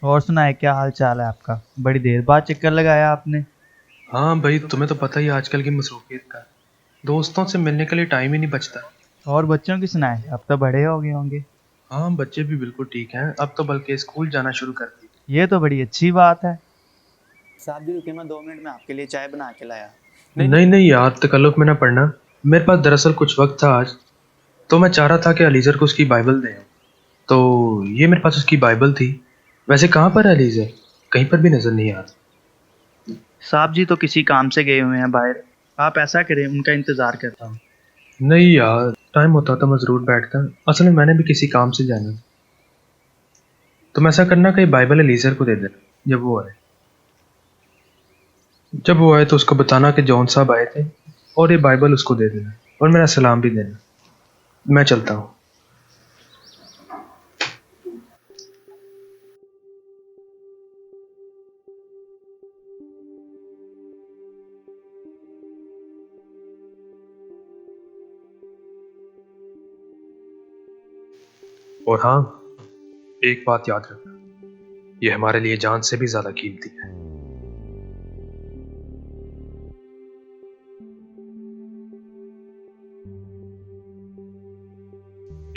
और सुनाए, क्या हाल चाल है आपका? बड़ी देर बाद चक्कर लगाया आपने। हाँ भाई, तुम्हें तो पता ही है आजकल की मसरूफियत का। दोस्तों से मिलने के लिए टाइम ही नहीं बचता। और बच्चों की सुनाए, अब तो बड़े हो गए होंगे। हाँ, बच्चे भी बिल्कुल ठीक हैं, अब तो बल्कि स्कूल जाना शुरू कर दी। ये तो बड़ी अच्छी बात है। साहब जी रुके, मैं 2 मिनट में आपके लिए चाय बना के लाया। नहीं नहीं यार, तकल्लुफ में ना पड़ना। मेरे पास दरअसल कुछ वक्त था आज, तो मैं चाह रहा था कि अलीज़र को उसकी बाइबल दें। तो ये मेरे पास उसकी बाइबल थी। वैसे कहाँ पर है अलीज़र? कहीं पर भी नजर नहीं आ रहा। साहब जी तो किसी काम से गए हुए हैं बाहर। आप ऐसा करें, उनका इंतजार करता हूँ। नहीं यार, टाइम होता तो मैं जरूर बैठता। असल में मैंने भी किसी काम से जाना है। तुम ऐसा करना कि बाइबल अलीज़र को दे देना जब वो आए। जब वो आए तो उसको बताना कि जॉन साहब आए थे, और ये बाइबल उसको दे देना, और मेरा सलाम भी देना। मैं चलता हूँ। और हाँ, एक बात याद रखना, ये हमारे लिए जान से भी ज्यादा कीमती है।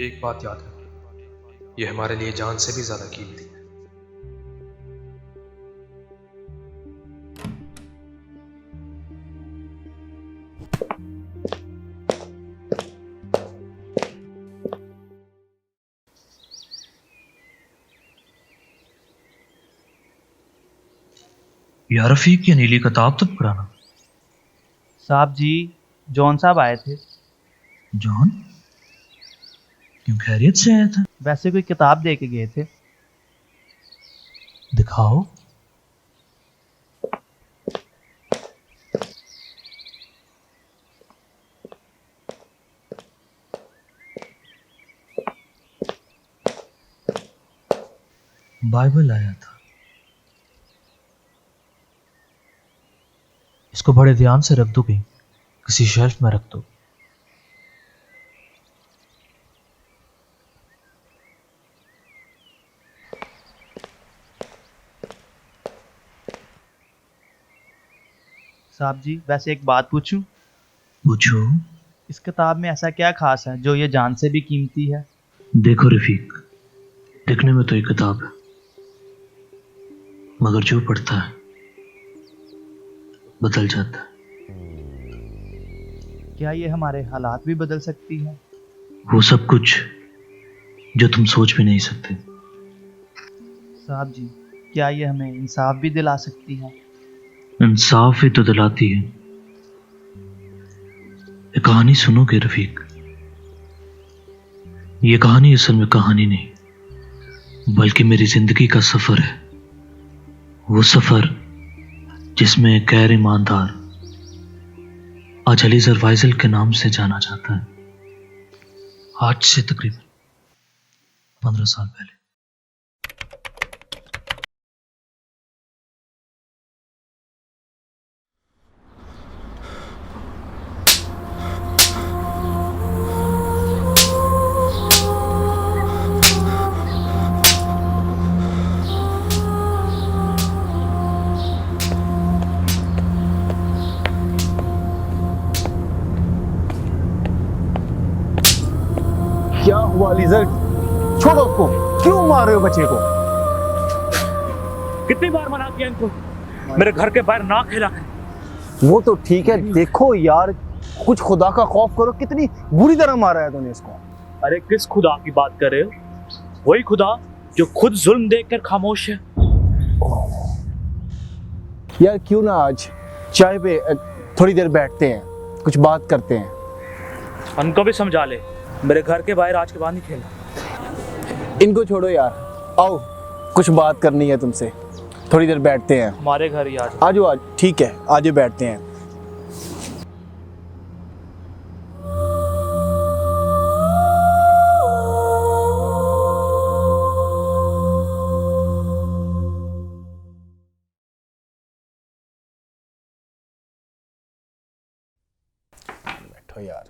एक बात याद रखना, ये हमारे लिए जान से भी ज्यादा कीमती है। यार रफीक, ये नीली किताब तो पुराना। साहब जी, जॉन साहब आए थे। जॉन? क्यों, खैरियत से आया था? वैसे कोई किताब दे के गए थे। दिखाओ। बाइबल आया था। इसको बड़े ध्यान से रख दो, कहीं किसी शेल्फ में रख दो। साहब जी, वैसे एक बात पूछूं? पूछो। इस किताब में ऐसा क्या खास है जो ये जान से भी कीमती है? देखो रफीक, देखने में तो एक किताब है, मगर जो पढ़ता है बदल जाता है। क्या ये हमारे हालात भी बदल सकती है? वो सब कुछ जो तुम सोच भी नहीं सकते। साहब जी, क्या ये हमें इंसाफ भी दिला सकती है? इंसाफ ही तो दिलाती है। ये कहानी सुनोगे रफीक? ये कहानी असल में कहानी नहीं, बल्कि मेरी जिंदगी का सफर है। वो सफर जिसमें एक गैर ईमानदार आज अलीज़र वाइजल के नाम से जाना जाता है। आज से तकरीबन 15 साल पहले। क्या हुआ लीजर? छोड़ो उसको। क्यों मार रहे हो बच्चे को? कितनी बार मना किया इनको, मेरे घर के बाहर ना खेला करें। वो तो ठीक है, देखो यार, कुछ खुदा का खौफ करो। कितनी बुरी तरह मारा है तूने इसको। अरे किस खुदा की बात कर रहे हो? वही खुदा जो खुद जुल्म देखकर खामोश है। यार क्यों ना आज चाय पे थोड़ी देर बैठते हैं, कुछ बात करते हैं। उनको भी समझा ले, मेरे घर के बाहर आज के बाद नहीं खेला। इनको छोड़ो यार, आओ कुछ बात करनी है तुमसे। थोड़ी देर बैठते हैं। हमारे घर ही आज। आजो आज, ठीक है, आजो बैठते हैं। बैठो यार।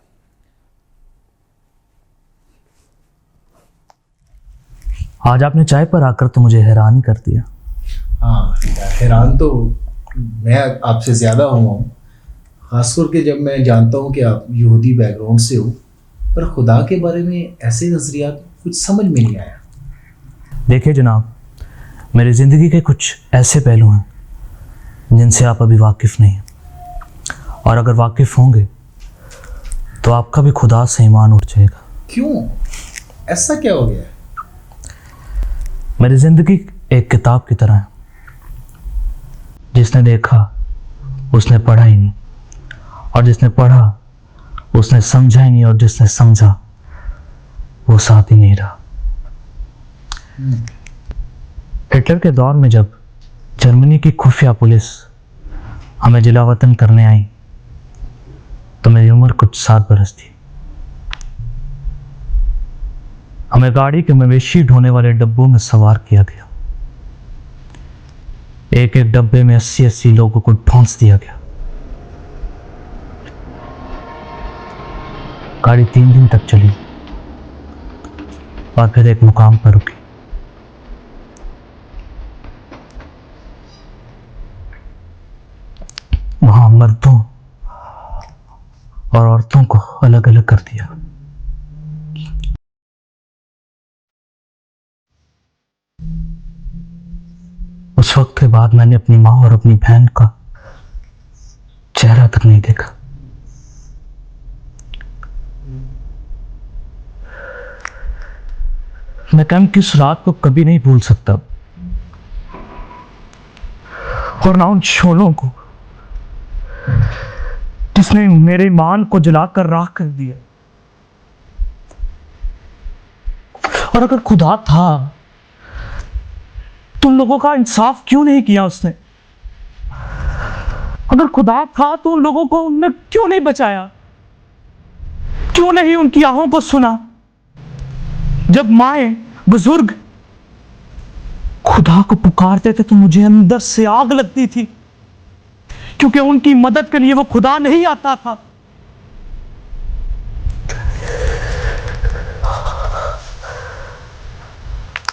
आज आपने चाय पर आकर तो मुझे हैरान ही कर दिया। हाँ, हैरान तो मैं आपसे ज़्यादा हुआ हूँ, ख़ासकर के जब मैं जानता हूँ कि आप यहूदी बैकग्राउंड से हो, पर खुदा के बारे में ऐसे नज़रियात कुछ समझ में नहीं आया। देखिए जनाब, मेरी ज़िंदगी के कुछ ऐसे पहलू हैं जिनसे आप अभी वाकिफ़ नहीं हैं, और अगर वाकिफ़ होंगे तो आपका भी खुदा से ईमान उठ जाएगा। क्यों? ऐसा क्या हो गया है? मेरी ज़िंदगी एक किताब की तरह है, जिसने देखा उसने पढ़ा ही नहीं, और जिसने पढ़ा उसने समझा ही नहीं, और जिसने समझा वो साथ ही नहीं रहा। हिटलर के दौर में जब जर्मनी की खुफिया पुलिस हमें जिलावतन करने आई तो मेरी उम्र कुछ 7 बरस थी। हमें गाड़ी के मवेशी ढोने वाले डब्बों में सवार किया गया। एक एक डब्बे में 80-80 लोगों को ठोंस दिया गया। गाड़ी 3 दिन तक चली और फिर एक मुकाम पर रुकी। वहां मर्दों और औरतों को अलग अलग कर दिया। उस वक्त के बाद मैंने अपनी माँ और अपनी बहन का चेहरा तक नहीं देखा। मैं कैंप की उस रात को कभी नहीं भूल सकता, और ना उन शोलों को जिसने मेरे ईमान को जलाकर राख कर दिया। और अगर खुदा था तो उन लोगों का इंसाफ क्यों नहीं किया उसने? अगर खुदा था तो उन लोगों को उनने क्यों नहीं बचाया? क्यों नहीं उनकी आहों को सुना? जब माए बुजुर्ग खुदा को पुकारते थे तो मुझे अंदर से आग लगती थी, क्योंकि उनकी मदद के लिए वो खुदा नहीं आता था।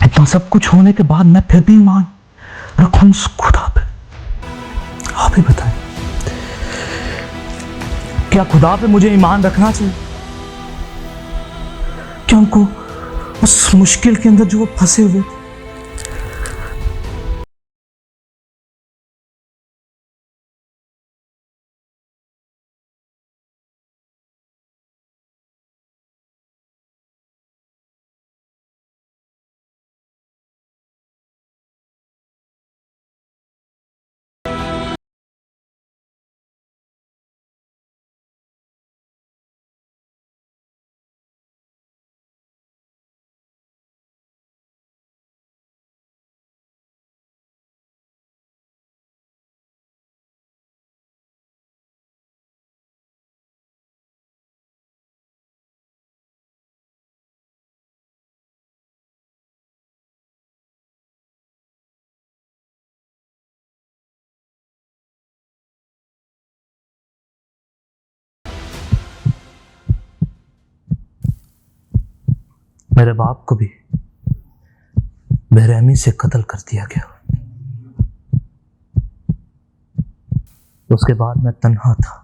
इतना सब कुछ होने के बाद मैं फिर भी ईमान रखूं उस खुदा पे। आप ही बताएं, क्या खुदा पे मुझे ईमान रखना चाहिए? क्या उनको उस मुश्किल के अंदर जो वो फंसे हुए थे, मेरे बाप को भी बेरहमी से कत्ल कर दिया गया। उसके बाद मैं तन्हा था,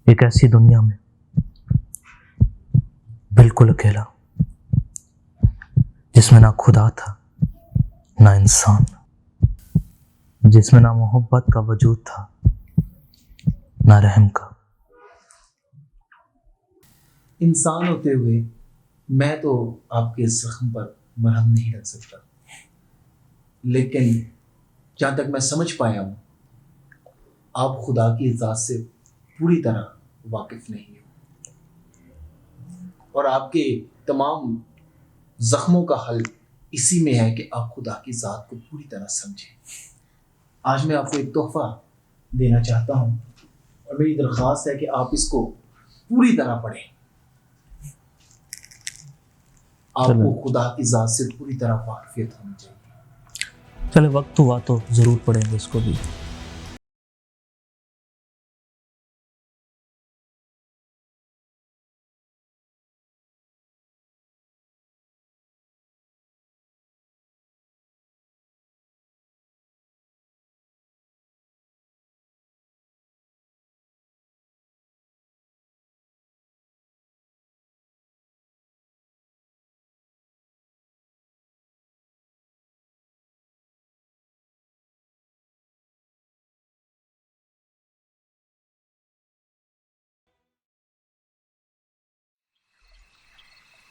एक ऐसी दुनिया में, बिल्कुल अकेला, जिसमें ना खुदा था ना इंसान, जिसमें ना मोहब्बत का वजूद था ना रहम का। इंसान होते हुए मैं तो आपके जख्म पर मरहम नहीं रख सकता, लेकिन जहाँ तक मैं समझ पाया हूँ, आप खुदा की ज़ात से पूरी तरह वाकिफ़ नहीं हो, और आपके तमाम ज़ख्मों का हल इसी में है कि आप खुदा की ज़ात को पूरी तरह समझें। आज मैं आपको एक तोहफ़ा देना चाहता हूँ, और मेरी दरख्वास्त है कि आप इसको पूरी तरह पढ़ें। आपको खुदा की ज़ात से पूरी तरह वाकिफ़ियत होनी चाहिए। चले, वक्त हुआ तो जरूर पढ़ेंगे इसको भी।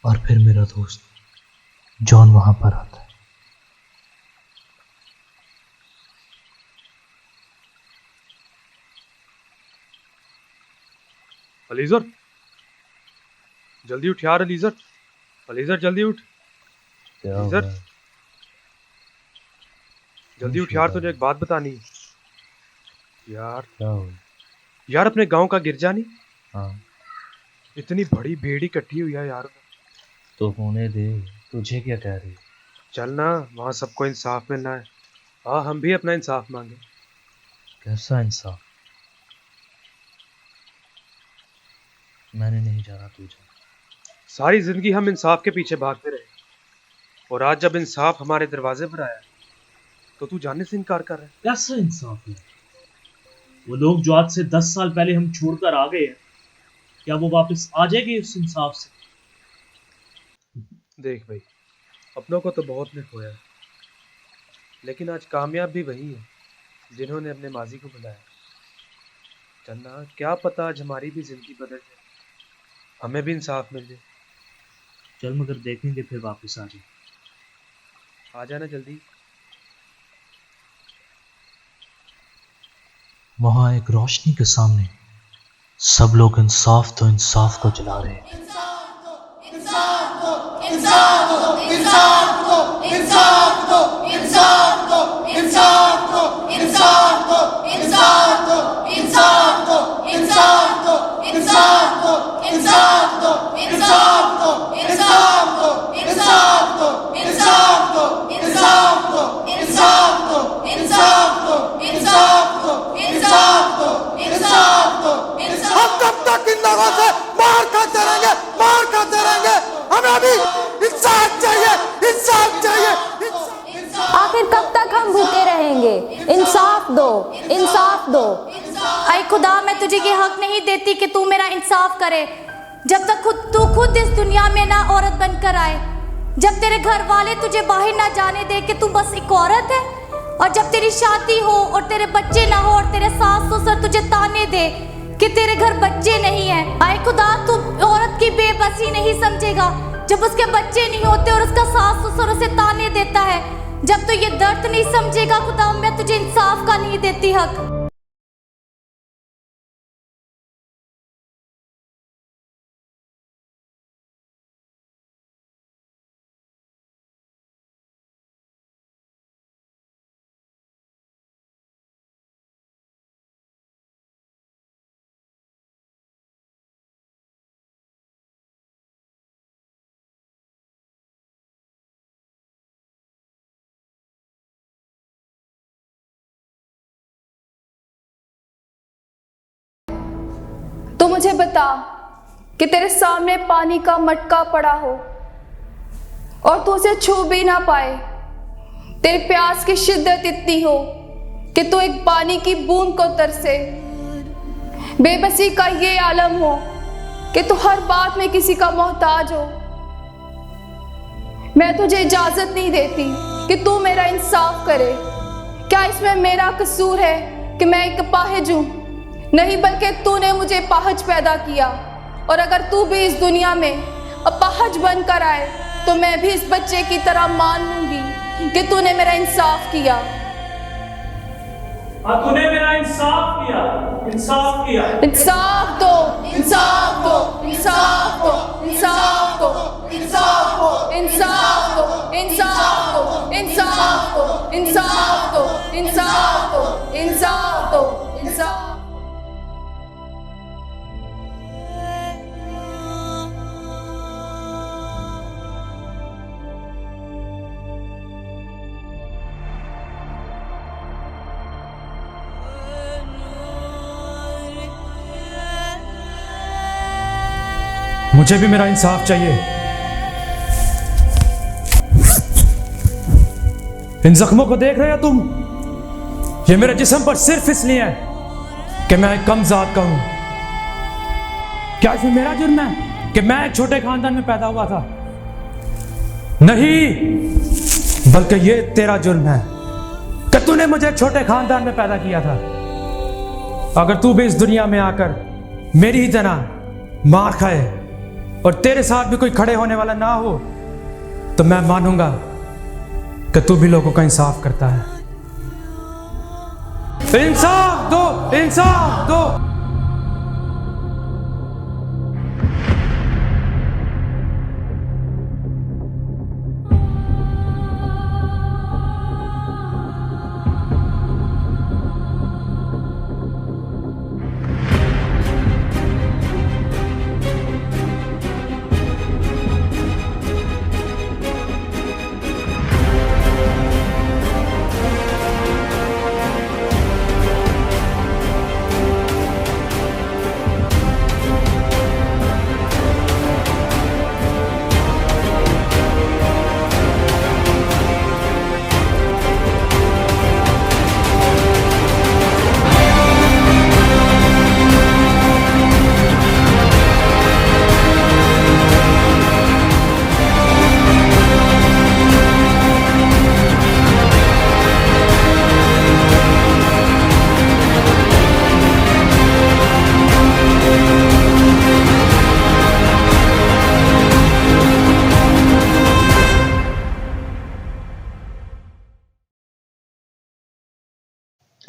और फिर मेरा दोस्त जॉन वहां पर आता है। अलीजर, जल्दी उठ यार। अलीजर, अलीजर जल्दी उठ। अलीजर जल्दी उठ यार, तुझे एक बात बतानी है यार। क्या हो? यार अपने गांव का गिरजा नहीं, हाँ इतनी बड़ी भीड़ इकट्ठी हुई है यार। तो होने दे, तुझे क्या कह रही है? चल ना, वहाँ सबको इंसाफ मिलना है। हाँ, हम भी अपना इंसाफ मांगे। कैसा इंसाफ? मैंने नहीं जाना, तू जा। सारी जिंदगी हम इंसाफ के पीछे भागते रहे, और आज जब इंसाफ हमारे दरवाजे पर आया तो तू जाने से इनकार कर रहा है। कैसा इंसाफ है? वो लोग जो आज से 10 साल पहले हम छोड़कर आ गए हैं, क्या वो वापस आ जाएंगे उस इंसाफ से? देख भाई, अपनों को तो बहुत ने खोया है, लेकिन आज कामयाब भी वही है जिन्होंने अपने माजी को बुलाया। चन्ना, क्या पता आज हमारी भी जिंदगी बदल जाए, हमें भी इंसाफ मिल जाए। चल मगर देखेंगे, फिर वापस आ जाए। आ जाना जल्दी। वहां एक रोशनी के सामने सब लोग इंसाफ को जला रहे हैं। हम तब तक इन लोगों से मार खाते रहेंगे। हमें अभी इंसाफ चाहिए, इंसाफ चाहिए। आखिर कब तक हम भूखे रहेंगे? इंसाफ दो, इंसाफ दो। आए खुदा, मैं तुझे ये हक नहीं देती कि तू मेरा इंसाफ करे जब तक तू खुद इस दुनिया में ना औरत बनकर आए। जब तेरे घर वाले तुझे बाहर ना जाने दे कि तू बस एक औरत है, और जब तेरी शादी हो और तेरे बच्चे ना हो और तेरे सास ससुर तुझे ताने दे कि तेरे घर बच्चे नहीं है। आए खुदा, तू औरत की बेबसी नहीं समझेगा जब उसके बच्चे नहीं होते और उसका सास ससुर उसे ताने देता है। जब तू ये दर्द नहीं समझेगा खुदा, मैं तुझे इंसाफ का नहीं देती हक। तो मुझे बता कि तेरे सामने पानी का मटका पड़ा हो और तू उसे छू भी ना पाए। तेरी प्यास की शिद्दत इतनी हो कि तू एक पानी की बूंद को तरसे। बेबसी का ये आलम हो कि तू हर बात में किसी का मोहताज हो। मैं तुझे इजाजत नहीं देती कि तू मेरा इंसाफ करे। क्या इसमें मेरा कसूर है कि मैं एक अपाहिज हूं? नहीं, बल्कि तूने मुझे पाहज पैदा किया, और अगर तू भी इस दुनिया में अपाहज बनकर आए तो मैं भी इस बच्चे की तरह मान लूंगी कि तूने मेरा इंसाफ किया। तूने मेरा इंसाफ किया, इंसाफ किया। इंसाफ दो, इंसाफ दो, इंसाफ दो, इंसाफ दो, इंसाफ दो, इंसाफ दो, इंसाफ दो, इंसाफ दो, इंसाफ दो, इंसाफ दो, इंसाफ दो, इंसाफ। मुझे भी मेरा इंसाफ चाहिए। इन जख्मों को देख रहे हो तुम? ये मेरे जिस्म पर सिर्फ इसलिए है कि मैं एक कम जात का हूं। क्या इसमें मेरा जुर्म है कि मैं एक छोटे खानदान में पैदा हुआ था? नहीं, बल्कि ये तेरा जुर्म है कि तूने मुझे एक छोटे खानदान में पैदा किया था। अगर तू भी इस दुनिया में आकर मेरी ही तरह मार खाए और तेरे साथ भी कोई खड़े होने वाला ना हो तो मैं मानूंगा कि तू भी लोगों का इंसाफ करता है। इंसाफ दो, इंसाफ दो।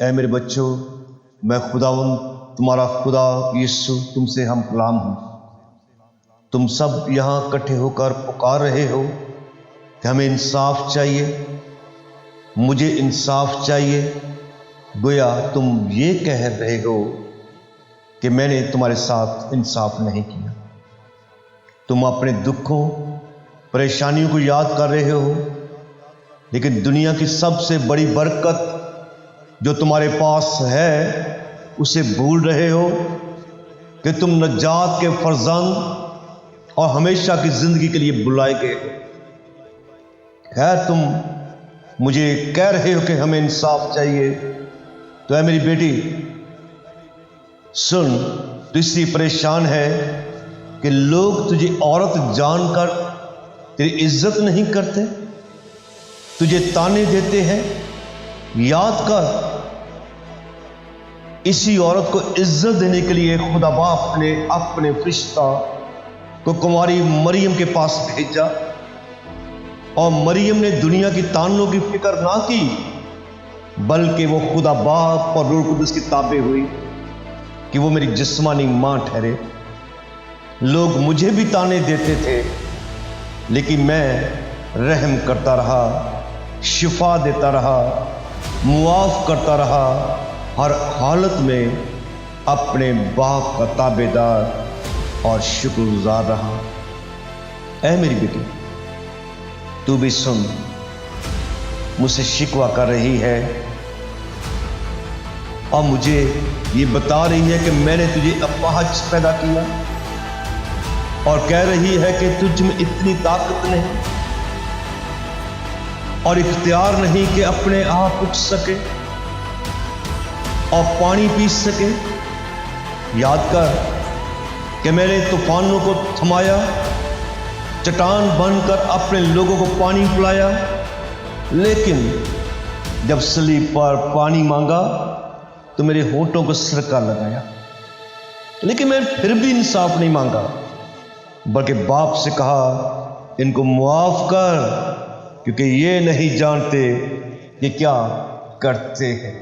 ऐ मेरे बच्चों, मैं खुदावंद तुम्हारा खुदा यीशु तुमसे हम कलाम हूँ। तुम सब यहाँ इकट्ठे होकर पुकार रहे हो कि हमें इंसाफ चाहिए, मुझे इंसाफ चाहिए। गोया तुम ये कह रहे हो कि मैंने तुम्हारे साथ इंसाफ नहीं किया। तुम अपने दुखों परेशानियों को याद कर रहे हो, लेकिन दुनिया की सबसे बड़ी बरकत जो तुम्हारे पास है उसे भूल रहे हो कि तुम नजात के फर्जंद और हमेशा की जिंदगी के लिए बुलाए गए हो। खैर, तुम मुझे कह रहे हो कि हमें इंसाफ चाहिए, तो है मेरी बेटी सुन, तू इसलिए परेशान है कि लोग तुझे औरत जानकर तेरी इज्जत नहीं करते, तुझे ताने देते हैं। याद कर, इसी औरत को इज्जत देने के लिए खुदा बाप ने अपने फरिश्ता को कुंवारी मरियम के पास भेजा, और मरियम ने दुनिया की तानों की फिक्र ना की, बल्कि वो खुदा बाप और रूह कुदस की ताबे हुई कि वो मेरी जिस्मानी मां ठहरे। लोग मुझे भी ताने देते थे, लेकिन मैं रहम करता रहा, शिफा देता रहा, मुआफ करता रहा, हर हालत में अपने बाप का ताबेदार और शुक्रगुजार रहा। ऐ मेरी बेटी, तू भी सुन, मुझसे शिकवा कर रही है और मुझे ये बता रही है कि मैंने तुझे अपाहज पैदा किया, और कह रही है कि तुझ में इतनी ताकत नहीं और इख्तियार नहीं कि अपने आप उठ सके और पानी पी सके। याद कर कि मैंने तूफानों को थमाया, चट्टान बनकर अपने लोगों को पानी पिलाया, लेकिन जब सलीब पर पानी मांगा तो मेरे होंठों को सिरका लगाया। लेकिन मैंने फिर भी इंसाफ नहीं मांगा, बल्कि बाप से कहा, इनको मुआफ कर, क्योंकि ये नहीं जानते कि क्या करते हैं।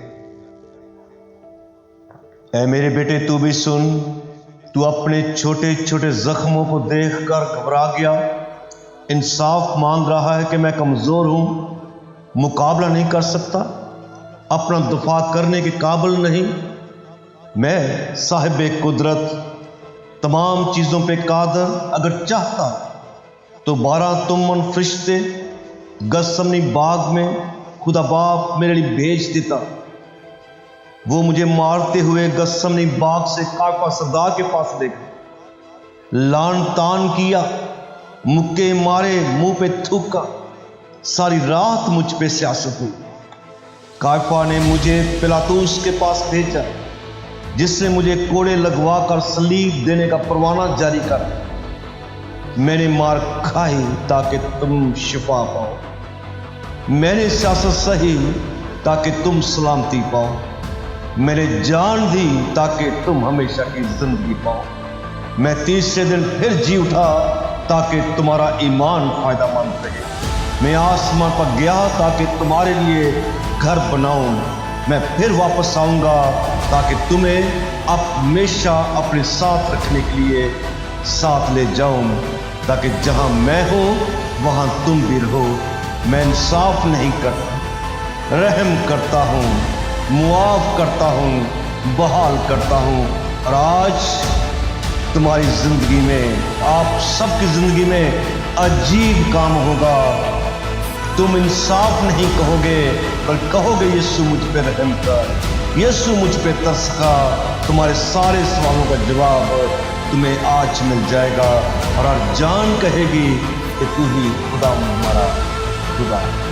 ऐ मेरे बेटे, तू भी सुन, तू अपने छोटे छोटे जख्मों को देखकर घबरा गया, इंसाफ मांग रहा है कि मैं कमजोर हूं, मुकाबला नहीं कर सकता, अपना दफा करने के काबिल नहीं। मैं साहिब कुदरत, तमाम चीजों पे कादर, अगर चाहता तो 12 तुमन फरिश्ते गसमनी बाग में खुदा बाप मेरे लिए भेज देता। वो मुझे मारते हुए गसमनी बाग से कायफा सरदार के पास ले गए, लान तान किया, मुक्के मारे, मुंह पे थूका, सारी रात मुझ पे सियासत हुई। कायफा ने मुझे पिलातूस के पास भेजा, जिससे मुझे कोड़े लगवा कर सलीब देने का परवाना जारी कर। मैंने मार खाई ताकि तुम शिफा पाओ, मैंने सियासत सही ताकि तुम सलामती पाओ, मैंने जान दी ताकि तुम हमेशा की जिंदगी पाओ। मैं तीसरे दिन फिर जी उठा ताकि तुम्हारा ईमान फायदामंद रहे। मैं आसमान पर गया ताकि तुम्हारे लिए घर बनाऊं। मैं फिर वापस आऊंगा ताकि तुम्हें हमेशा अपने साथ रखने के लिए साथ ले जाऊं, ताकि जहां मैं हूं वहां तुम भी रहो। मैं इंसाफ नहीं करता, रहम करता हूं, मुआफ करता हूं, बहाल करता हूं। और आज तुम्हारी जिंदगी में, आप सबकी जिंदगी में अजीब काम होगा। तुम इंसाफ नहीं कहोगे पर कहोगे यीशु मुझ पे रहम कर, यीशु मुझ पे तरस खा। तुम्हारे सारे सवालों का जवाब तुम्हें आज मिल जाएगा और आज जान कहेगी कि तू ही खुदा हमारा खुदा है।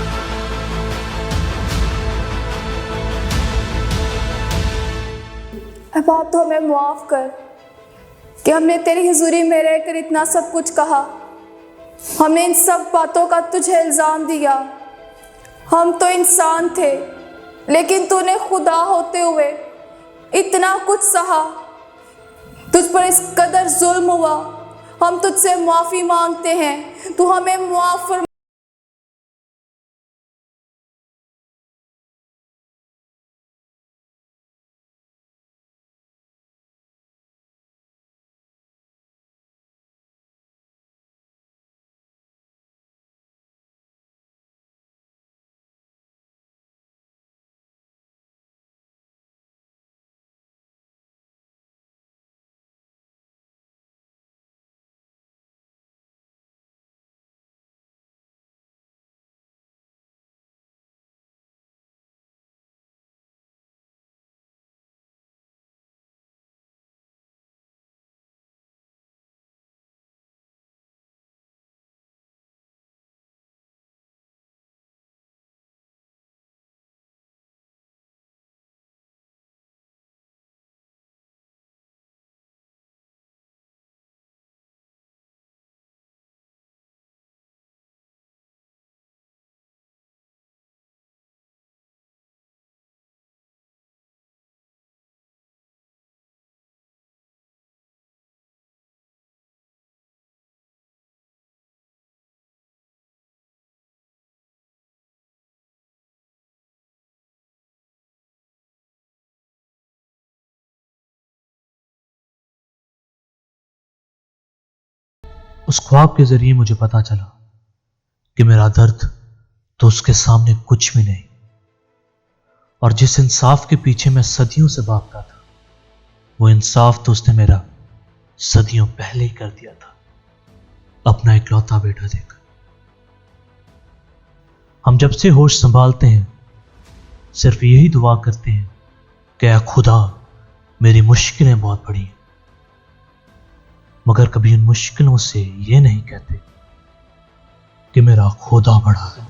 अब आप तो हमें मुआफ कर कि हमने तेरी हुजूरी में रहकर इतना सब कुछ कहा, हमने इन सब बातों का तुझे इल्ज़ाम दिया। हम तो इंसान थे, लेकिन तूने खुदा होते हुए इतना कुछ सहा, तुझ पर इस कदर जुल्म हुआ। हम तुझसे माफ़ी मांगते हैं, तू हमें मुआफ़ फरमा। उस ख्वाब के जरिए मुझे पता चला कि मेरा दर्द तो उसके सामने कुछ भी नहीं, और जिस इंसाफ के पीछे मैं सदियों से भागता था, वो इंसाफ तो उसने मेरा सदियों पहले ही कर दिया था, अपना इकलौता बेटा देकर। हम जब से होश संभालते हैं सिर्फ यही दुआ करते हैं कि ऐ खुदा, मेरी मुश्किलें बहुत बड़ी हैं, मगर कभी उन मुश्किलों से ये नहीं कहते कि मेरा खुदा बड़ा है।